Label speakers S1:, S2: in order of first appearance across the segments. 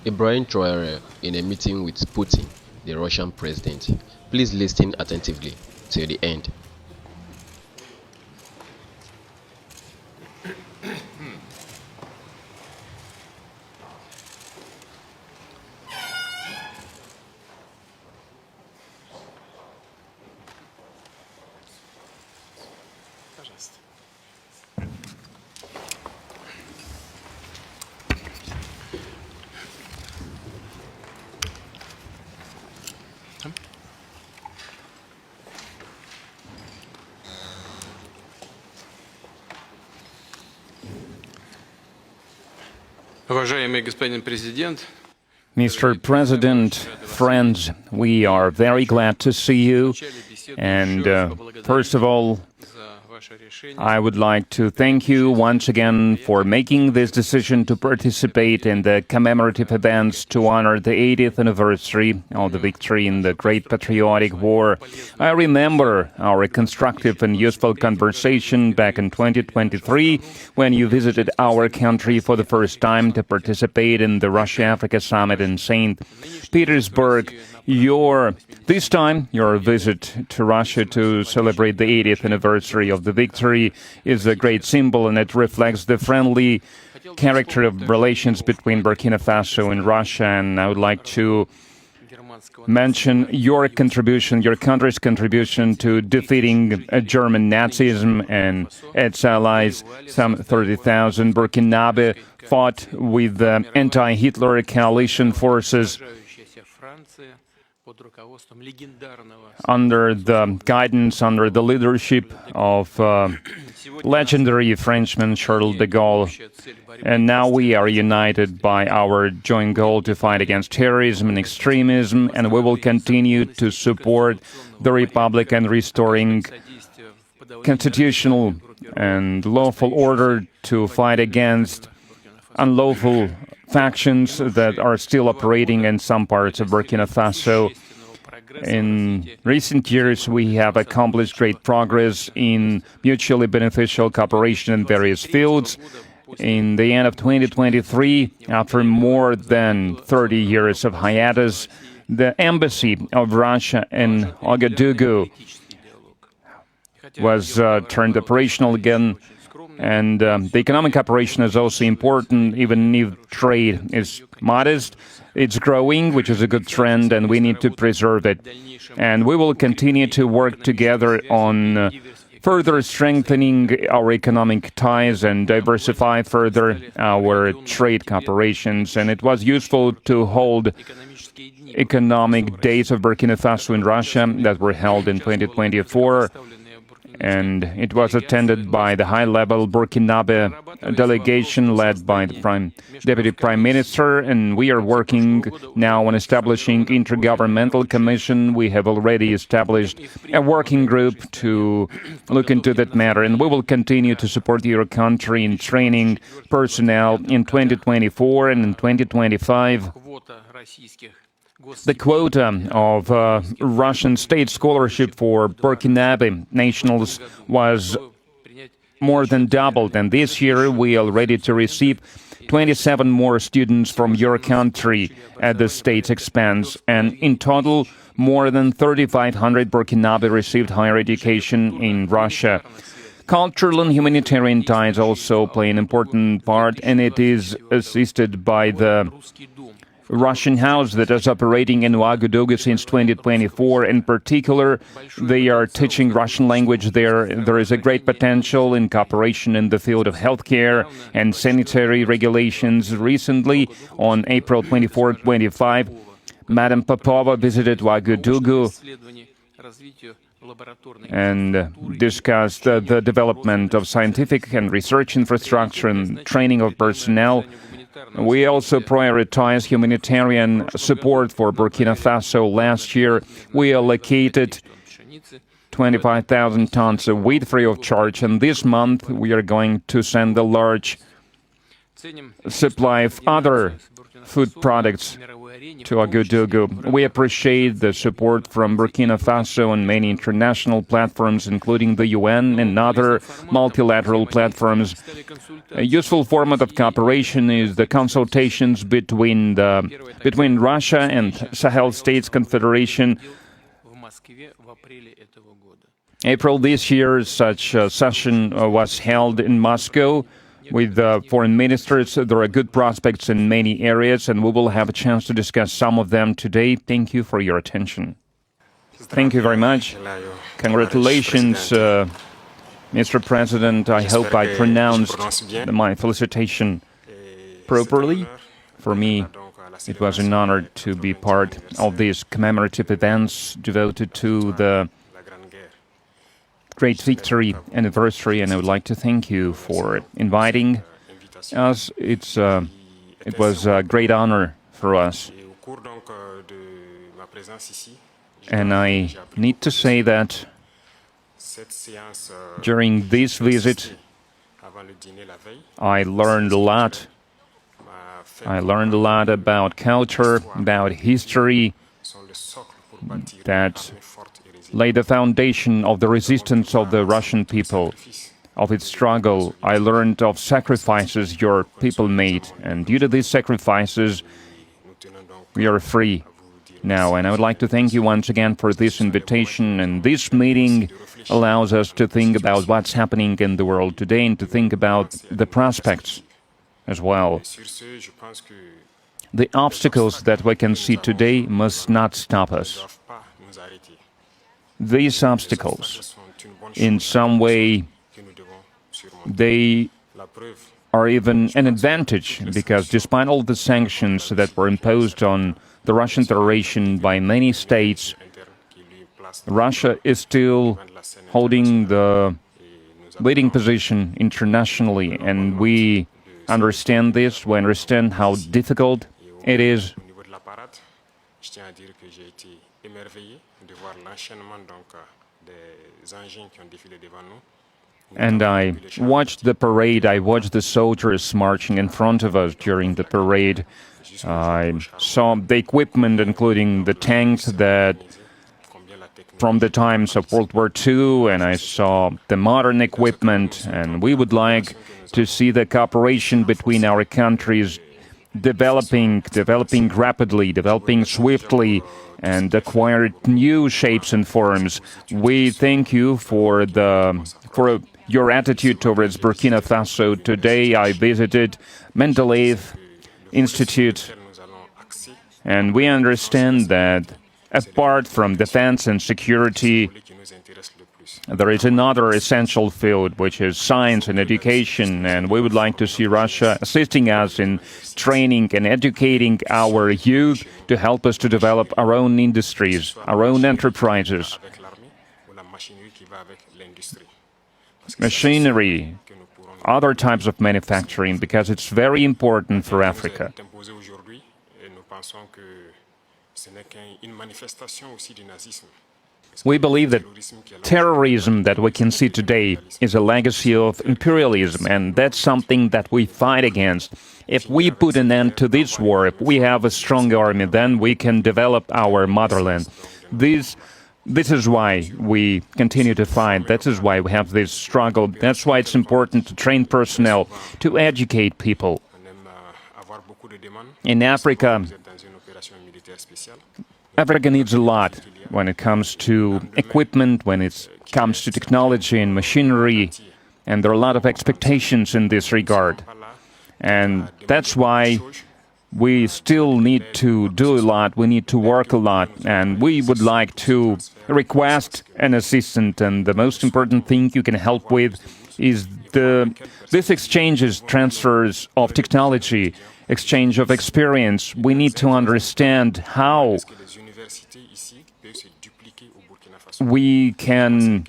S1: Ibrahim Traore in a meeting with Putin, the Russian president. Please listen attentively till the end.
S2: Уважаемый господин президент,
S3: Mr. President, friends, we are very glad to see you. And first of all, I would like to thank you once again for making this decision to participate in the commemorative events to honor the 80th anniversary of the victory in the Great Patriotic War. I remember our constructive and useful conversation back in 2023 when you visited our country for the first time to participate in the Russia-Africa Summit in St. Petersburg. This time, your visit to Russia to celebrate the 80th anniversary of the victory is a great symbol, and it reflects the friendly character of relations between Burkina Faso and Russia. And I would like to mention your contribution, your country's contribution to defeating German Nazism and its allies. Some 30,000 Burkinabe fought with the anti-Hitler coalition forces under the guidance, under the leadership of legendary Frenchman Charles de Gaulle. And now we are united by our joint goal to fight against terrorism and extremism, and we will continue to support the Republic and restoring constitutional and lawful order, to fight against unlawful factions that are still operating in some parts of Burkina Faso. In recent years, we have accomplished great progress in mutually beneficial cooperation in various fields. In the end of 2023, after more than 30 years of hiatus, the embassy of Russia in Ouagadougou was turned operational again. And the economic cooperation is also important, even if trade is modest. It's growing, which is a good trend, and we need to preserve it. And we will continue to work together on further strengthening our economic ties and diversify further our trade cooperations. And it was useful to hold economic days of Burkina Faso in Russia that were held in 2024. And it was attended by the high-level Burkinabe delegation led by the Deputy Prime Minister, and we are working now on establishing intergovernmental commission. We have already established a working group to look into that matter, and we will continue to support your country in training personnel in 2024 and in 2025. The quota of Russian state scholarship for Burkinabe nationals was more than doubled, and this year we are ready to receive 27 more students from your country at the state's expense, and in total, more than 3,500 Burkinabe received higher education in Russia. Cultural and humanitarian ties also play an important part, and it is assisted by the Russian house that is operating in Ouagadougou since 2024. In particular, they are teaching Russian language there. There is a great potential in cooperation in the field of healthcare and sanitary regulations. Recently, on April 24-25, Madam Popova visited Ouagadougou and discussed the development of scientific and research infrastructure and training of personnel. We also prioritize humanitarian support for Burkina Faso. Last year, we allocated 25,000 tons of wheat free of charge, and this month we are going to send a large supply of other food products to Ouagadougou. We appreciate the support from Burkina Faso on many international platforms, including the UN and other multilateral platforms. A useful format of cooperation is the consultations between Russia and Sahel States Confederation. April this year, such a session was held in Moscow with foreign ministers. There are good prospects in many areas, and we will have a chance to discuss some of them today. Thank you for your attention. Thank you very much. Congratulations, Mr. President. I hope I pronounced my felicitation properly. For me, it was an honor to be part of these commemorative events devoted to the great victory anniversary, and I would like to thank you for inviting us. It was a great honor for us. And I need to say that during this visit, I learned a lot. I learned a lot about culture, about history, that lay the foundation of the resistance of the Russian people, of its struggle. I learned of sacrifices your people made, and due to these sacrifices, we are free now. And I would like to thank you once again for this invitation, and this meeting allows us to think about what's happening in the world today and to think about the prospects as well. The obstacles that we can see today must not stop us. These obstacles, in some way, they are even an advantage, because despite all the sanctions that were imposed on the Russian Federation by many states, Russia is still holding the leading position internationally, and we understand this. We understand how difficult it is. And I watched the parade. I watched the soldiers marching in front of us during the parade. I saw the equipment, including the tanks that from the times of World War II, and I saw the modern equipment, and we would like to see the cooperation between our countries developing rapidly, developing swiftly, and acquire new shapes and forms. We thank you for your attitude towards Burkina Faso. Today I visited Mendeleev Institute, and we understand that apart from defense and security, there is another essential field, which is science and education, and we would like to see Russia assisting us in training and educating our youth to help us to develop our own industries, our own enterprises. Machinery, other types of manufacturing, because it's very important for Africa. We believe that terrorism that we can see today is a legacy of imperialism, and that's something that we fight against. If we put an end to this war, if we have a strong army, then we can develop our motherland. This is why we continue to fight. That is why we have this struggle. That's why it's important to train personnel, to educate people. In Africa, Africa needs a lot when it comes to equipment, when it comes to technology and machinery, and there are a lot of expectations in this regard. And that's why we still need to do a lot, we need to work a lot, and we would like to request an assistant, and the most important thing you can help with is this exchanges, transfers of technology, exchange of experience. We need to understand how we can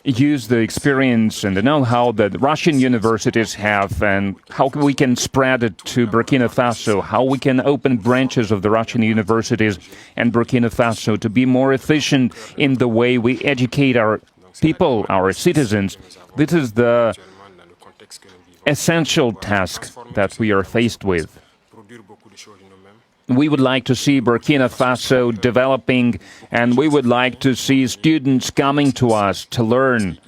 S3: use the experience and the know-how that Russian universities have, and how we can spread it to Burkina Faso, how we can open branches of the Russian universities and Burkina Faso to be more efficient in the way we educate our people, our citizens. This is the essential task that we are faced with. We would like to see Burkina Faso developing, and we would like to see students coming to us to learn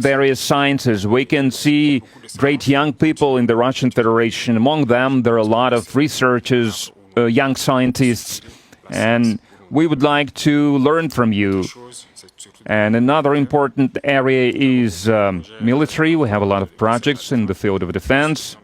S3: various sciences. We can see great young people in the Russian Federation. Among them, there are a lot of researchers, young scientists, and we would like to learn from you. And another important area is military. We have a lot of projects in the field of defense.